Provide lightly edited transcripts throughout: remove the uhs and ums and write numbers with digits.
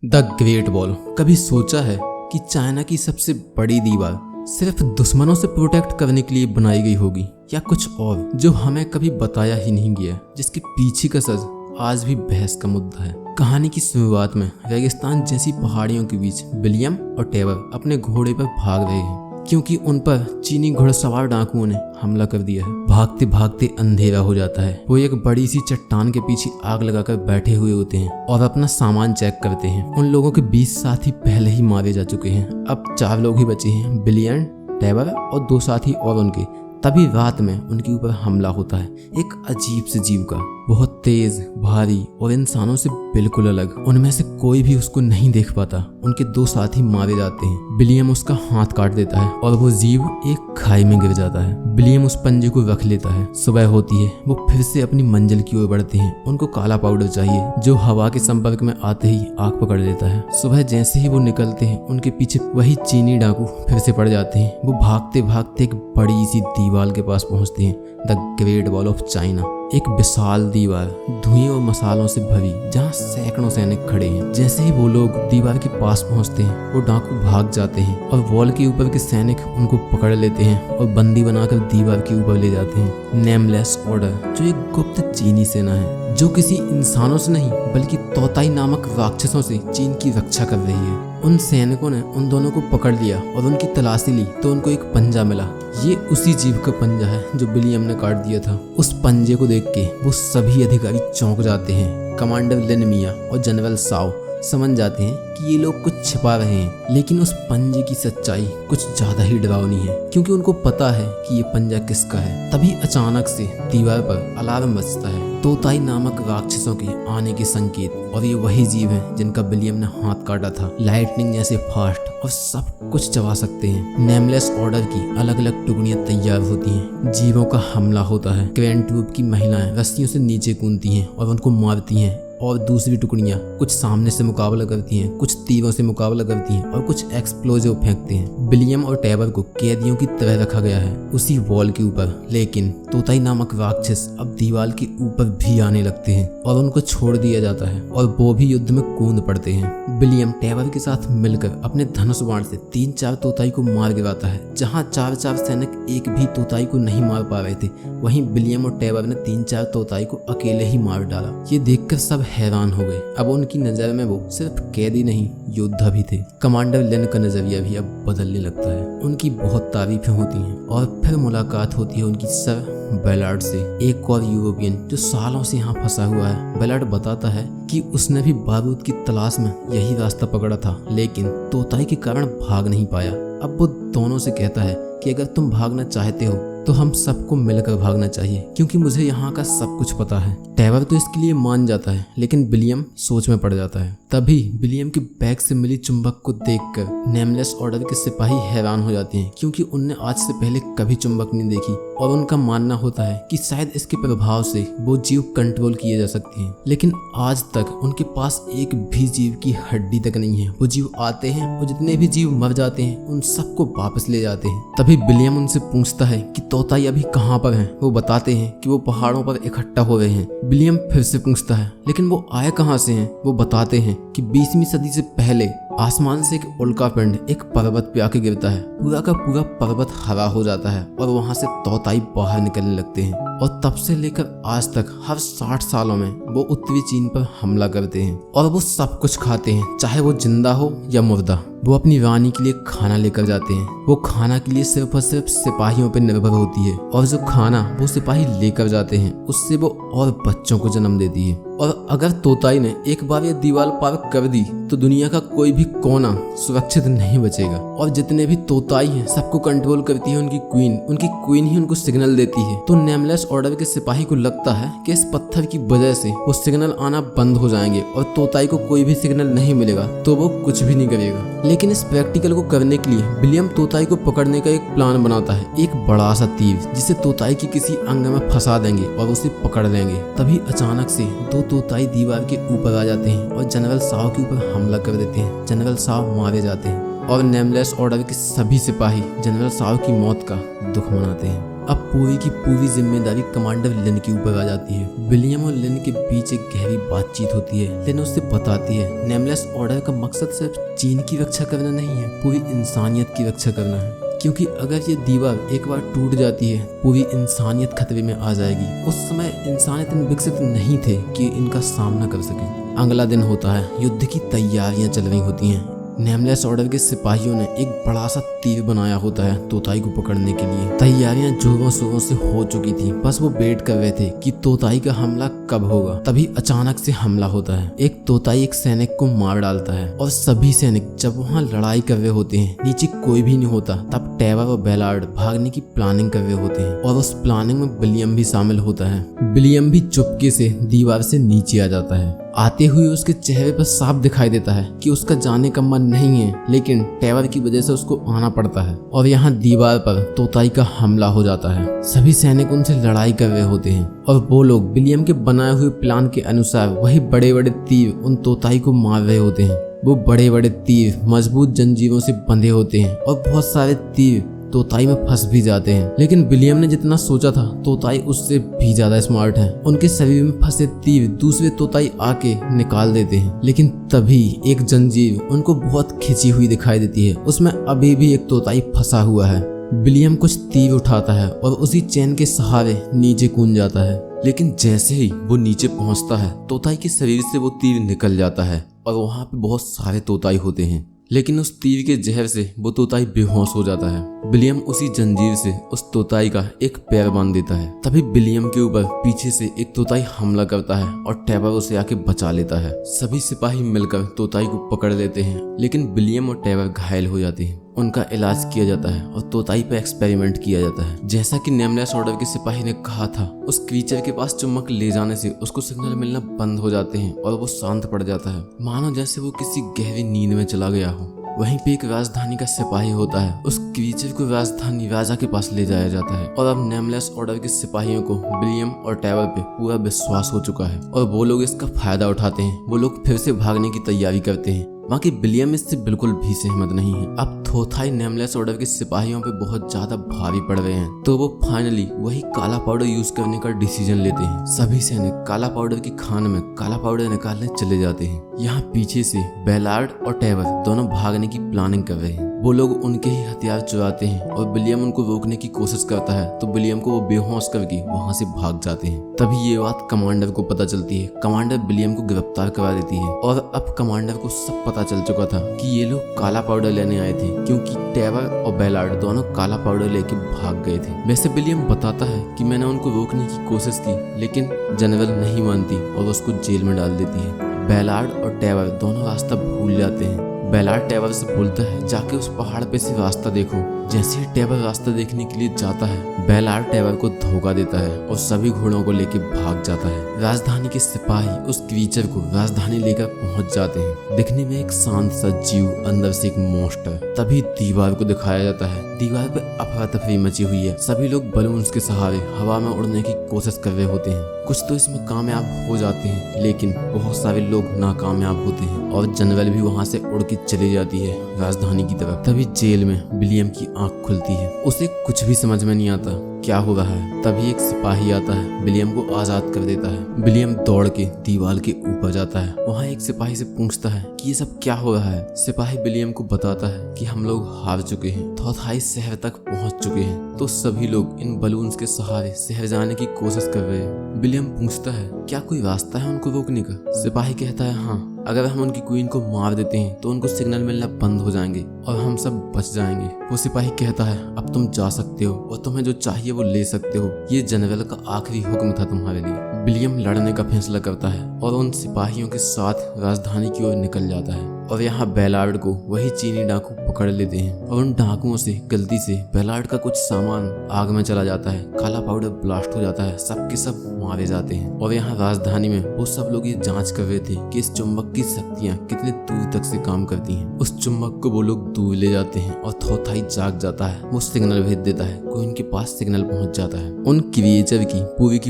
The great wall. कभी सोचा है कि चाइना की सबसे बड़ी दीवार सिर्फ दुश्मनों से प्रोटेक्ट करने के लिए बनाई गई होगी, या कुछ और जो हमें कभी बताया ही नहीं गया, जिसके पीछे का सच आज भी बहस का मुद्दा है। कहानी की शुरुआत में रेगिस्तान जैसी पहाड़ियों के बीच विलियम और टेवर अपने घोड़े पर भाग रहे हैं, क्योंकि उन पर चीनी घुड़सवार डाकुओं ने हमला कर दिया है। भागते भागते अंधेरा हो जाता है। वो एक बड़ी सी चट्टान के पीछे आग लगाकर बैठे हुए होते हैं और अपना सामान चेक करते हैं। उन लोगों के 20 साथी पहले ही मारे जा चुके हैं। अब 4 लोग ही बचे हैं, विलियम, टेवर और 2 साथी और उनके। तभी रात में उनके ऊपर हमला होता है, एक अजीब से जीव का, बहुत तेज, भारी और इंसानों से बिल्कुल अलग। उनमें से कोई भी उसको नहीं देख पाता। उनके 2 साथी मारे जाते हैं। विलियम उसका हाथ काट देता है और वो जीव एक खाई में गिर जाता है। विलियम उस पंजे को रख लेता है। सुबह होती है, वो फिर से अपनी मंजिल की ओर बढ़ते हैं। उनको काला पाउडर चाहिए, जो हवा के संपर्क में आते ही आग पकड़ लेता है। सुबह जैसे ही वो निकलते हैं, उनके पीछे वही चीनी डाकू फिर से पड़ जाते हैं। वो भागते भागते एक बड़ी सी दीवार के पास पहुंचते हैं, the great wall of China. एक विशाल दीवार, धुएं और मसालों से भरी, जहां सैकड़ों सैनिक खड़े हैं। जैसे ही वो लोग दीवार के पास पहुंचते हैं, वो डाकू भाग जाते हैं और वॉल के ऊपर के सैनिक उनको पकड़ लेते हैं और बंदी बनाकर दीवार के ऊपर ले जाते हैं। नेमलेस ऑर्डर, जो एक गुप्त चीनी सेना है, जो किसी इंसानों से नहीं बल्कि तोताई नामक राक्षसों से चीन की रक्षा कर रही है। उन सैनिकों ने उन दोनों को पकड़ लिया और उनकी तलाशी ली तो उनको एक पंजा मिला। ये उसी जीव का पंजा है जो विलियम ने काट दिया था। उस पंजे को देख के वो सभी अधिकारी चौंक जाते हैं। कमांडर लिन मिया और जनरल साओ समझ जाते हैं कि ये लोग कुछ छिपा रहे हैं, लेकिन उस पंजे की सच्चाई कुछ ज्यादा ही डरावनी है, क्योंकि उनको पता है कि ये पंजा किसका है। तभी अचानक से दीवार पर अलार्म बजता है, तोताई नामक राक्षसों के आने के संकेत। और ये वही जीव है जिनका विलियम ने हाथ काटा था। लाइटनिंग जैसे फास्ट और सब कुछ चबा सकते हैं। नेमलेस ऑर्डर की अलग अलग टुकड़ियां तैयार होती हैं। जीवों का हमला होता है। क्रेन ट्रूप की महिलाएं रस्सियों से नीचे कूदती हैं और उनको मारती हैं, और दूसरी टुकड़ियां कुछ सामने से मुकाबला करती हैं, कुछ तीरों से मुकाबला करती हैं और कुछ एक्सप्लोजिव फेंकते हैं। विलियम और टेवर को कैदियों की तरह रखा गया है उसी वॉल के ऊपर, लेकिन तोताई नामक राक्षस अब दीवार के ऊपर भी आने लगते हैं और उनको छोड़ दिया जाता है और वो भी युद्ध में कूद पड़ते हैं। विलियम टेवर के साथ मिलकर अपने धनुष बाण से 3-4 तोताई को मार गिराता है। जहाँ 4-4 सैनिक एक भी तोताई को नहीं मार पा रहे थे, वहीं विलियम और टेवर ने 3-4 तोताई को अकेले ही मार डाला। ये देखकर सब हैरान हो गए। अब उनकी नजर में वो सिर्फ कैदी नहीं, योद्धा भी थे। कमांडर लिन का नजरिया भी अब बदलने लगता है। उनकी बहुत तारीफें होती हैं और फिर मुलाकात होती है उनकी सर बेलार्ड से, एक और यूरोपियन जो सालों से यहाँ फंसा हुआ है। बेलार्ड बताता है कि उसने भी बारूद की तलाश में यही रास्ता पकड़ा था, लेकिन तोताई के कारण भाग नहीं पाया। अब वो दोनों से कहता है कि अगर तुम भागना चाहते हो तो हम सबको मिलकर भागना चाहिए, क्योंकि मुझे यहाँ का सब कुछ पता है। टेवर तो इसके लिए मान जाता है, लेकिन विलियम सोच में पड़ जाता है। तभी विलियम के बैग से मिली चुंबक को देखकर नेमलेस ऑर्डर के सिपाही हैरान हो जाते हैं, क्योंकि उनने आज से पहले कभी चुंबक नहीं देखी और उनका मानना होता है कि शायद इसके प्रभाव से वो जीव कंट्रोल किए जा सकते हैं। लेकिन आज तक उनके पास एक भी जीव की हड्डी तक नहीं है। वो जीव आते हैं और जितने भी जीव मर जाते हैं उन सबको वापस ले जाते हैं। तभी विलियम उनसे पूछता है कि तोताई अभी कहाँ पर हैं। वो बताते हैं कि वो पहाड़ों पर इकट्ठा हो रहे हैं। विलियम फिर से पूछता है, लेकिन वो आए कहाँ से हैं। वो बताते हैं कि 20वीं सदी से पहले आसमान से एक उल्कापिंड एक पर्वत पे आके गिरता है। पूरा का पूरा पर्वत हरा हो जाता है और वहां से तोताई बाहर निकलने लगते हैं, और तब से लेकर आज तक हर 60 सालों में वो उत्तरी चीन पर हमला करते हैं और वो सब कुछ खाते हैं, चाहे वो जिंदा हो या मुर्दा। वो अपनी रानी के लिए खाना लेकर जाते हैं। वो खाना के लिए सिर्फ और सिर्फ सिपाहियों पर निर्भर होती है, और जो खाना वो सिपाही लेकर जाते हैं उससे वो और बच्चों को जन्म देती है। और अगर तोताई ने एक बार ये दीवार पार कर दी तो दुनिया का कोई भी कोना सुरक्षित नहीं बचेगा। और जितने भी तोताई हैं सबको कंट्रोल करती है उनकी क्वीन ही उनको सिग्नल देती है। तो नेमलेस ऑर्डर के सिपाही को लगता है कि इस पत्थर की वजह से वो सिग्नल आना बंद हो जाएंगे और तोताई को कोई भी सिग्नल नहीं मिलेगा तो वो कुछ भी नहीं करेगा। लेकिन इस प्रैक्टिकल को करने के लिए विलियम तोताई को पकड़ने का एक प्लान बनाता है, एक बड़ा सा तीर जिसे तोताई की किसी अंग में फंसा देंगे और उसे पकड़ लेंगे। तभी अचानक से 2 तोताई दीवार के ऊपर आ जाते हैं और जनरल साओ के ऊपर हमला कर देते हैं। जनरल साओ मारे जाते हैं और नेमलेस ऑर्डर के सभी सिपाही जनरल साओ की मौत का दुख मनाते हैं। अब पूरी की पूरी जिम्मेदारी कमांडर लिन के ऊपर आ जाती है। विलियम और लिन के बीच एक गहरी बातचीत होती है। लिन उससे बताती है नेमलेस ऑर्डर का मकसद सिर्फ चीन की रक्षा करना नहीं है, पूरी इंसानियत की रक्षा करना है, क्योंकि अगर ये दीवार एक बार टूट जाती है पूरी इंसानियत खतरे में आ जाएगी। उस समय इंसान इतने विकसित नहीं थे कि इनका सामना कर सके। अगला दिन होता है, युद्ध की तैयारियां चल रही होती हैं। नेमलेस ऑर्डर के सिपाहियों ने एक बड़ा सा तीर बनाया होता है तोताई को पकड़ने के लिए। तैयारियां जोरों शोरों से हो चुकी थी, बस वो वेट कर रहे थे कि तोताई का हमला कब होगा। तभी अचानक से हमला होता है। एक तोताई एक सैनिक को मार डालता है और सभी सैनिक जब वहाँ लड़ाई कर रहे होते हैं, नीचे कोई भी नहीं होता, तब टेवर और बेलार्ड भागने की प्लानिंग कर रहे होते हैं और उस प्लानिंग में विलियम भी शामिल होता है। विलियम भी चुपके से दीवार से नीचे आ जाता है। आते हुए उसके चेहरे पर साफ दिखाई देता है कि उसका जाने का मन नहीं है, लेकिन टेवर की वजह से उसको आना पड़ता है और यहाँ दीवार पर तोताई का हमला हो जाता है। सभी सैनिक उनसे लड़ाई कर रहे होते हैं और वो लोग विलियम के बनाए हुए प्लान के अनुसार वही बड़े बड़े तीर उन तोताई को मार रहे होते हैं। वो बड़े बड़े तीर मजबूत जंजीरों से बंधे होते हैं और बहुत सारे तीर तोताई में फंस भी जाते हैं। लेकिन विलियम ने जितना सोचा था तोताई उससे भी ज्यादा स्मार्ट है। उनके शरीर में फंसे तीर दूसरे तोताई आके निकाल देते हैं, लेकिन तभी एक जंजीर उनको बहुत खिंची हुई दिखाई देती है। उसमें अभी भी एक तोताई फंसा हुआ है। विलियम कुछ तीर उठाता है और उसी चैन के सहारे नीचे कूद जाता है, लेकिन जैसे ही वो नीचे पहुंचता है तोताई के शरीर से वो तीर निकल जाता है और वहाँ पे बहुत सारे तोताई होते हैं। लेकिन उस तीर के जहर से वो तोताई बेहोश हो जाता है। विलियम उसी जंजीर से उस तोताई का एक पैर बांध देता है। तभी विलियम के ऊपर पीछे से एक तोताई हमला करता है और टेवर उसे आके बचा लेता है। सभी सिपाही मिलकर तोताई को पकड़ लेते हैं, लेकिन विलियम और टेवर घायल हो जाते हैं। उनका इलाज किया जाता है और तोताई पर एक्सपेरिमेंट किया जाता है। जैसा कि नेमलेस ऑर्डर के सिपाही ने कहा था, उस क्रीचर के पास चुम्बक ले जाने से उसको सिग्नल मिलना बंद हो जाते हैं और वो शांत पड़ जाता है, मानो जैसे वो किसी गहरी नींद में चला गया हो। वहीं पे एक राजधानी का सिपाही होता है। उस क्रीचर को राजधानी राजा के पास ले जाया जाता है और अब नेमलेस ऑर्डर के सिपाहियों को विलियम और टेवर पे पूरा विश्वास हो चुका है और वो लोग इसका फायदा उठाते हैं। वो लोग फिर से भागने की तैयारी करते हैं। बाकी विलियम इससे बिल्कुल भी सहमत नहीं है। अब थोथाई नेमलेस ऑर्डर के सिपाहियों पे बहुत ज्यादा भारी पड़ रहे हैं, तो वो फाइनली वही काला पाउडर यूज करने का डिसीजन लेते हैं। सभी सैनिक काला पाउडर की खान में काला पाउडर निकालने चले जाते हैं। यहाँ पीछे से बेलार्ड और टेवर दोनों भागने की प्लानिंग कर रहे हैं। वो लोग उनके ही हथियार चुराते हैं और विलियम उनको रोकने की कोशिश करता है, तो विलियम को वो बेहोश करके वहां से भाग जाते हैं। तभी ये बात कमांडर को पता चलती है। कमांडर विलियम को गिरफ्तार करा देती है और अब कमांडर को सब पता चल चुका था कि ये लोग काला पाउडर लेने आए थे, क्योंकि टेवर और बेलार्ड दोनों काला पाउडर लेके भाग गए थे। वैसे विलियम बताता है कि मैंने उनको रोकने की कोशिश की, लेकिन जनरल नहीं मानती और उसको जेल में डाल देती है। बेलार्ड और टेवर दोनों रास्ता भूल जाते हैं। बेलार्ड टेवर से बोलता है जाके उस पहाड़ पे से रास्ता देखो। जैसे ही टेवर रास्ता देखने के लिए जाता है, बेलार्ड टेवर को धोखा देता है और सभी घोड़ों को लेके भाग जाता है। राजधानी के सिपाही उस क्रीचर को राजधानी लेकर पहुंच जाते हैं। दिखने में एक शांत सा जीव, अंदर से एक मॉन्स्टर। तभी दीवार को दिखाया जाता है। दीवार पे अफरा तफरी मची हुई है। सभी लोग बलून्स के सहारे हवा में उड़ने की कोशिश कर रहे होते हैं। कुछ तो इसमें कामयाब हो जाते हैं, लेकिन बहुत सारे लोग नाकामयाब होते हैं और जनरल भी वहां से उड़ के चली जाती है राजधानी की तरफ। तभी जेल में विलियम की आंख खुलती है। उसे कुछ भी समझ में नहीं आता क्या हो रहा है। तभी एक सिपाही आता है, विलियम को आजाद कर देता है। विलियम दौड़ के दीवार के ऊपर जाता है। वहाँ एक सिपाही से पूछता है कि ये सब क्या हो रहा है। सिपाही विलियम को बताता है कि हम लोग हार चुके हैं, थोथाई शहर तक पहुंच चुके हैं। तो सभी लोग इन बलून्स के सहारे शहर जाने की कोशिश कर रहे हैं। विलियम पूछता है क्या कोई रास्ता है उनको रोकने का। सिपाही कहता है हाँ, अगर हम उनकी क्वीन को मार देते हैं तो उनको सिग्नल मिलना बंद हो जाएंगे और हम सब बच जाएंगे। वो सिपाही कहता है अब तुम जा सकते हो और तुम्हें जो चाहिए वो ले सकते हो। ये जनरल का आखिरी हुक्म था तुम्हारे लिए। विलियम लड़ने का फैसला करता है और उन सिपाहियों के साथ राजधानी की ओर निकल जाता है। और यहाँ बेलार्ड को वही चीनी डाकू पकड़ लेते हैं और उन डाकुओं से गलती से बेलार्ड का कुछ सामान आग में चला जाता है। काला पाउडर ब्लास्ट हो जाता है, सबके सब मारे जाते हैं। और यहाँ राजधानी में वो सब लोग ये जांच कर रहे थे कि इस चुंबक की शक्तियाँ कितने दूर तक से काम करती हैं। उस चुंबक को वो लोग दूर ले जाते हैं और थोथाई जाग जाता है। वो सिग्नल भेज देता है, कोई उनके पास सिग्नल पहुंच जाता है। उन क्रिएचर की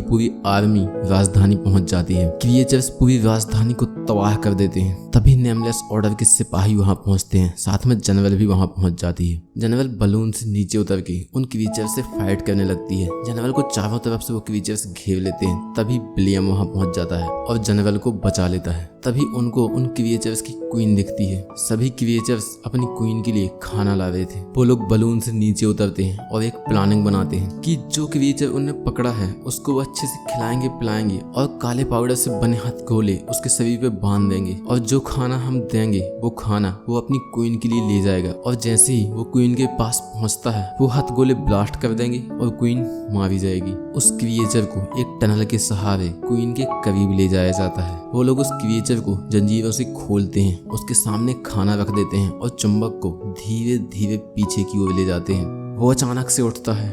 पूरी आर्मी राजधानी पहुंच जाती है। क्रिएचर्स पूरी राजधानी को तबाह कर देते हैं। तभी नेमलेस ऑर्डर ऑर्डर के सिपाही वहां पहुंचते हैं, साथ में जनरल भी वहां पहुंच जाती है। जनरल बलून से नीचे उतर के उन क्रीचर से फाइट करने लगती है। जनरल को चारों तरफ से वो क्रीचर्स घेर लेते हैं। तभी विलियम वहां पहुंच जाता है और जनरल को बचा लेता है। तभी उनको उन क्रिएचर्स की क्वीन दिखती है। सभी क्रिएचर्स अपनी क्वीन के लिए खाना ला रहे थे। वो लोग बलून से नीचे उतरते हैं और एक प्लानिंग बनाते हैं कि जो क्रिएचर उन्हें पकड़ा है उसको वो अच्छे से खिलाएंगे पिलाएंगे और काले पाउडर से बने हथगोले उसके शरीर पे बांध देंगे, और जो खाना हम देंगे वो खाना वो अपनी क्वीन के लिए ले जाएगा। और जैसे ही वो क्वीन के पास पहुंचता है वो हथगोले ब्लास्ट कर देंगे और क्वीन मारी जाएगी। उस क्रिएचर को एक टनल के सहारे क्वीन के करीब ले जाया जाता है। वो लोग उस क्रिएचर को जंजीरों से खोलते हैं, उसके सामने खाना रख देते हैं और चुंबक को धीरे धीरे पीछे की ओर ले जाते हैं। वो अचानक से उठता है,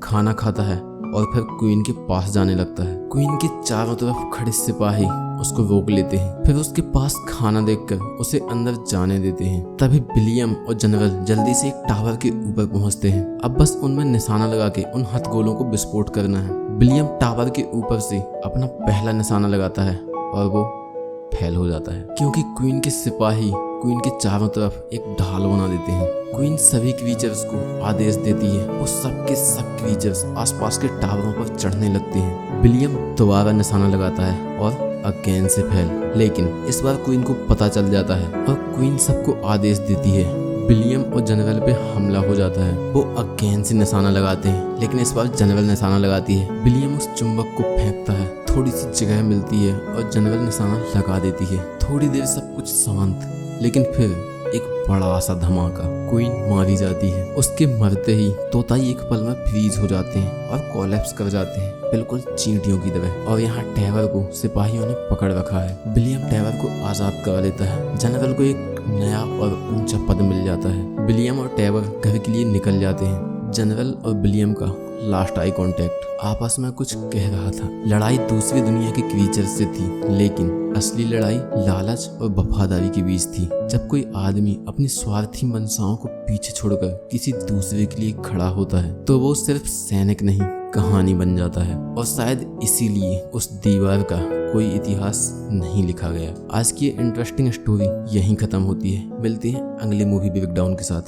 खाना खाता है और फिर क्वीन के पास जाने लगता है। क्वीन के चारों तरफ खड़े सिपाही उसको रोक लेते हैं, फिर उसके पास खाना देखकर उसे अंदर जाने देते हैं। तभी विलियम और जनरल जल्दी से एक टावर के ऊपर पहुंचते हैं। अब बस उनमें निशाना लगा के उन हथगोलों को विस्फोट करना है। विलियम टावर के ऊपर से अपना पहला निशाना लगाता है और वो फेल हो जाता है, क्योंकि क्वीन के सिपाही क्वीन के चारों तरफ एक ढाल बना देते हैं। क्वीन सभी क्रीचर्स को आदेश देती है, वो सब के सब क्रीचर्स आसपास के टावरों पर चढ़ने लगते हैं। विलियम दोबारा निशाना लगाता है और अगेन से फेल, लेकिन इस बार क्वीन को पता चल जाता है और क्वीन सबको आदेश देती है। विलियम और जनरल पे हमला हो जाता है। वो अगेन से निशाना लगाते हैं, लेकिन इस बार जनरल निशाना लगाती है। विलियम उस चुंबक को फेंकता है, थोड़ी सी जगह मिलती है और जनरल निशाना लगा देती है। थोड़ी देर सब कुछ शांत, लेकिन फिर एक बड़ा सा धमाका, क्वीन मारी जाती है। उसके मरते ही तोताई एक पल में फ्रीज हो जाते हैं और कोलैप्स कर जाते हैं, बिल्कुल चींटियों की तरह। और यहाँ टैवर को सिपाहियों ने पकड़ रखा है। विलियम टैवर को आजाद करा लेता है। जनरल को एक नया और ऊंचा पद मिल जाता है। विलियम और टैवर घर के लिए निकल जाते हैं। जनरल और विलियम का लास्ट आई कांटेक्ट आपस में कुछ कह रहा था। लड़ाई दूसरी दुनिया के क्रीचर से थी, लेकिन असली लड़ाई लालच और वफादारी के बीच थी। जब कोई आदमी अपनी स्वार्थी मनसाओं को पीछे छोड़कर किसी दूसरे के लिए खड़ा होता है तो वो सिर्फ सैनिक नहीं, कहानी बन जाता है। और शायद इसीलिए उस दीवार का कोई इतिहास नहीं लिखा गया। आज की इंटरेस्टिंग स्टोरी यहीं खत्म होती है। मिलते हैं अगले मूवी ब्रेकडाउन के साथ।